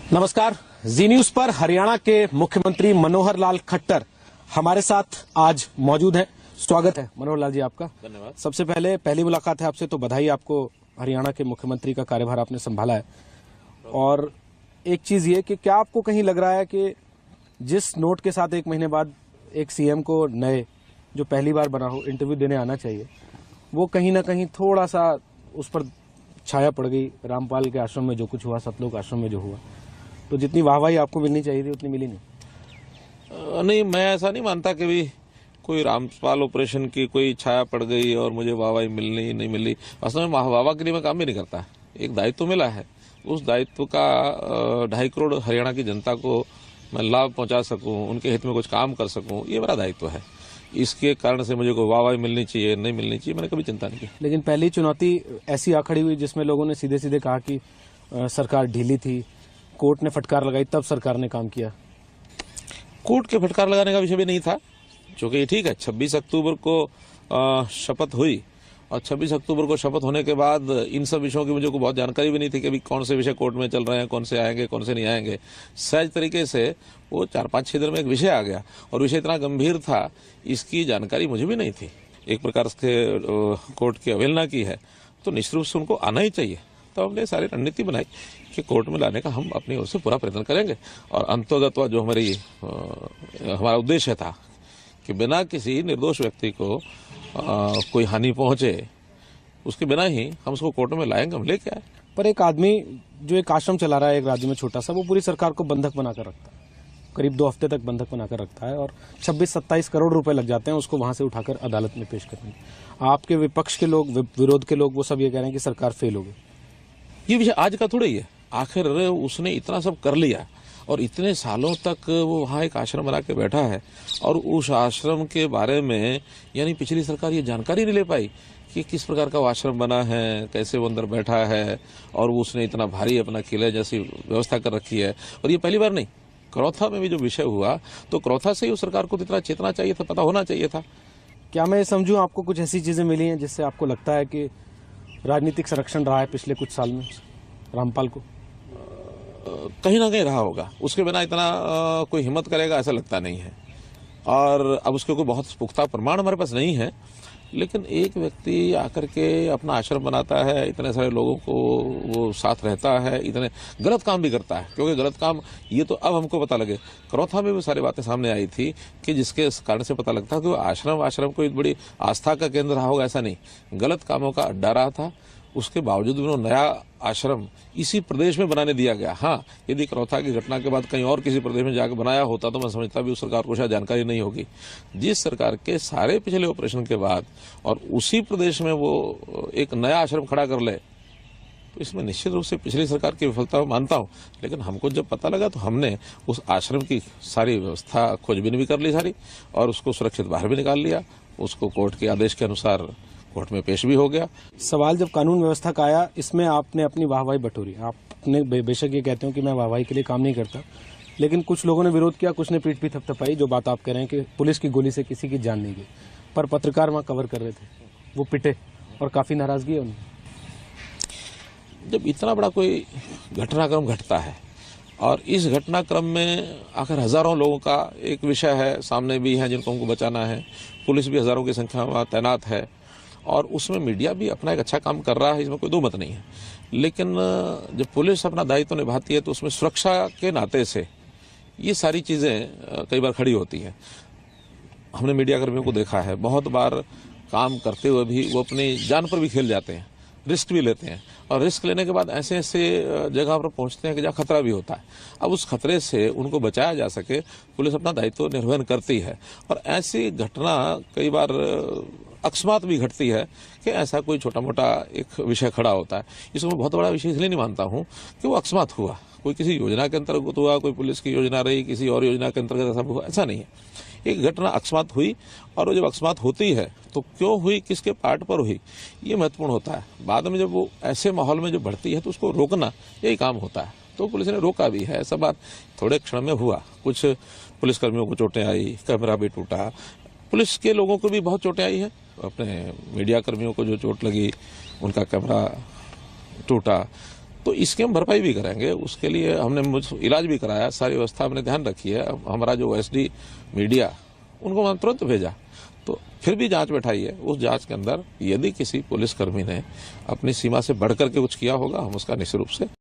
नमस्कार। जी न्यूज पर हरियाणा के मुख्यमंत्री मनोहर लाल खट्टर हमारे साथ आज मौजूद हैं। स्वागत है मनोहर लाल जी आपका। धन्यवाद। सबसे पहले पहली मुलाकात है आपसे, तो बधाई आपको, हरियाणा के मुख्यमंत्री का कार्यभार आपने संभाला है। और एक चीज ये कि क्या आपको कहीं लग रहा है कि जिस नोट के साथ 1 महीने बाद एक सीएम को नए जो पहली बार बना हो इंटरव्यू देने आना चाहिए, वो कहीं ना कहीं थोड़ा सा उस पर छाया पड़ गई? रामपाल के आश्रम में जो कुछ हुआ, सतलोक आश्रम में जो हुआ, तो जितनी वाहवाही आपको मिलनी चाहिए थी उतनी मिली नहीं। नहीं, मैं ऐसा नहीं मानता कि भी कोई रामपाल ऑपरेशन की कोई छाया पड़ गई और मुझे वाहवाही मिलनी नहीं मिली। असल में वाहवा के लिए मैं काम भी नहीं करता। एक दायित्व मिला है, उस दायित्व का 2.5 करोड़ हरियाणा की जनता को मैं लाभ पहुंचा सकूं, उनके हित में कुछ काम कर सकूं, ये मेरा दायित्व है। इसके कारण से मुझे कोई वाहवाही मिलनी चाहिए नहीं मिलनी चाहिए, मैंने कभी चिंता नहीं की। लेकिन पहली चुनौती ऐसी आ खड़ी हुई जिसमें लोगों ने सीधे सीधे कहा कि सरकार ढीली थी, कोर्ट ने फटकार लगाई, तब सरकार ने काम किया। कोर्ट के फटकार लगाने का विषय भी नहीं था, क्योंकि ठीक है 26 अक्टूबर को शपथ हुई और 26 अक्टूबर को शपथ होने के बाद इन सब विषयों की मुझे को बहुत जानकारी भी नहीं थी कि अभी कौन से विषय कोर्ट में चल रहे हैं, कौन से आएंगे कौन से नहीं आएंगे। सहज तरीके से वो 4-5-6 दिन में एक विषय आ गया और विषय इतना गंभीर था, इसकी जानकारी मुझे भी नहीं थी। एक प्रकार से कोर्ट की अवहेलना की है, तो निश्चित रूप से उनको आना ही चाहिए। तो हमने सारी रणनीति बनाई कि कोर्ट में लाने का हम अपनी ओर से पूरा प्रयत्न करेंगे। और अंतोगत जो हमारा उद्देश्य था कि बिना किसी निर्दोष व्यक्ति को कोई हानि पहुंचे, उसके बिना ही हम उसको कोर्ट में लाएंगे, हम लेके आए। पर एक आदमी जो एक आश्रम चला रहा है एक राज्य में छोटा सा, वो पूरी सरकार को बंधक बनाकर रखता है, करीब 2 हफ्ते तक बंधक बनाकर रखता है और 26-27 करोड़ रुपए लग जाते हैं उसको वहां से उठाकर अदालत में पेश करने में। आपके विपक्ष के लोग, विरोध के लोग, वो सब ये कह रहे हैं कि सरकार फेल हो गई। ये विषय आज का थोड़ा ही है। आखिर उसने इतना सब कर लिया और इतने सालों तक वो वहाँ एक आश्रम बना के बैठा है और उस आश्रम के बारे में यानी पिछली सरकार ये जानकारी नहीं ले पाई कि किस प्रकार का वो आश्रम बना है, कैसे वो अंदर बैठा है, और उसने इतना भारी अपना किले जैसी व्यवस्था कर रखी है। और ये पहली बार नहीं, करौथा में भी जो विषय हुआ तो करौथा से ही उस सरकार को इतना चेतना चाहिए था, पता होना चाहिए था। क्या मैं समझूं आपको कुछ ऐसी चीजें मिली हैं जिससे आपको लगता है कि राजनीतिक संरक्षण रहा है पिछले कुछ साल में रामपाल को? कहीं ना कहीं रहा होगा, उसके बिना इतना कोई हिम्मत करेगा ऐसा लगता नहीं है। और अब उसके कोई बहुत पुख्ता प्रमाण हमारे पास नहीं है, लेकिन एक व्यक्ति आकर के अपना आश्रम बनाता है, इतने सारे लोगों को वो साथ रहता है, इतने गलत काम भी करता है। क्योंकि गलत काम ये तो अब हमको पता लगे, करौथा में भी सारी बातें सामने आई थी कि जिसके कारण से पता लगता है कि वो आश्रम कोई बड़ी आस्था का केंद्र रहा होगा, ऐसा नहीं, गलत कामों का अड्डा रहा था। उसके बावजूद भी नया आश्रम इसी प्रदेश में बनाने दिया गया। हाँ, यदि करौथा की घटना के बाद कहीं और किसी प्रदेश में जाकर बनाया होता तो मैं समझता भी उस सरकार को शायद जानकारी नहीं होगी। जिस सरकार के सारे पिछले ऑपरेशन के बाद और उसी प्रदेश में वो एक नया आश्रम खड़ा कर ले, तो इसमें निश्चित रूप से पिछली सरकार की विफलता मानता हूँ। लेकिन हमको जब पता लगा तो हमने उस आश्रम की सारी व्यवस्था खोजबीन भी कर ली सारी, और उसको सुरक्षित बाहर भी निकाल लिया। उसको कोर्ट के आदेश के अनुसार कोर्ट में पेश भी हो गया। सवाल जब कानून व्यवस्था का आया, इसमें आपने अपनी वाहवाही बटोरी। आपने बेशक ये कहते हो कि मैं वाहवाही के लिए काम नहीं करता, लेकिन कुछ लोगों ने विरोध किया, कुछ ने पीठ भी थपथपाई। जो बात आप कह रहे हैं कि पुलिस की गोली से किसी की जान नहीं गई, पर पत्रकार वहां कवर कर रहे थे, वो पिटे और काफी नाराजगी है उनमें। जब इतना बड़ा कोई घटनाक्रम घटता है और इस घटनाक्रम में आखिर हजारों लोगों का एक विषय है, सामने भी है जिनको हमको बचाना है, पुलिस भी हजारों की संख्या में तैनात है और उसमें मीडिया भी अपना एक अच्छा काम कर रहा है, इसमें कोई दो मत नहीं है। लेकिन जब पुलिस अपना दायित्व निभाती है तो उसमें सुरक्षा के नाते से ये सारी चीज़ें कई बार खड़ी होती हैं। हमने मीडिया कर्मियों को देखा है, बहुत बार काम करते हुए भी वो अपनी जान पर भी खेल जाते हैं, रिस्क भी लेते हैं, और रिस्क लेने के बाद ऐसे ऐसे जगह पर पहुंचते हैं कि जहाँ खतरा भी होता है। अब उस खतरे से उनको बचाया जा सके, पुलिस अपना दायित्व निर्वहन करती है। और ऐसी घटना कई बार अकस्मात भी घटती है कि ऐसा कोई छोटा मोटा एक विषय खड़ा होता है। इसको मैं बहुत बड़ा विषय इसलिए नहीं मानता हूँ कि वो अकस्मात हुआ, कोई किसी योजना के अंतर्गत हुआ, कोई पुलिस की योजना रही, किसी और योजना के अंतर्गत ऐसा हुआ, ऐसा नहीं है। एक घटना अकस्मात हुई, और वो जब अकस्मात होती है तो क्यों हुई, किसके पार्ट पर हुई, ये महत्वपूर्ण होता है। बाद में जब वो ऐसे माहौल में जब बढ़ती है तो उसको रोकना यही काम होता है। तो पुलिस ने रोका भी है, ऐसा बात थोड़े क्षण में हुआ। कुछ पुलिसकर्मियों को चोटें आई, कैमरा भी टूटा, पुलिस के लोगों को भी बहुत चोटें आई है। अपने मीडिया कर्मियों को जो चोट लगी, उनका कैमरा टूटा, तो इसकी हम भरपाई भी करेंगे। उसके लिए हमने इलाज भी कराया, सारी व्यवस्था हमने ध्यान रखी है। हमारा जो OSD मीडिया उनको हम तुरंत भेजा, तो फिर भी जांच बैठाई है। उस जांच के अंदर यदि किसी पुलिसकर्मी ने अपनी सीमा से बढ़कर के कुछ किया होगा, हम उसका निश्चित रूप से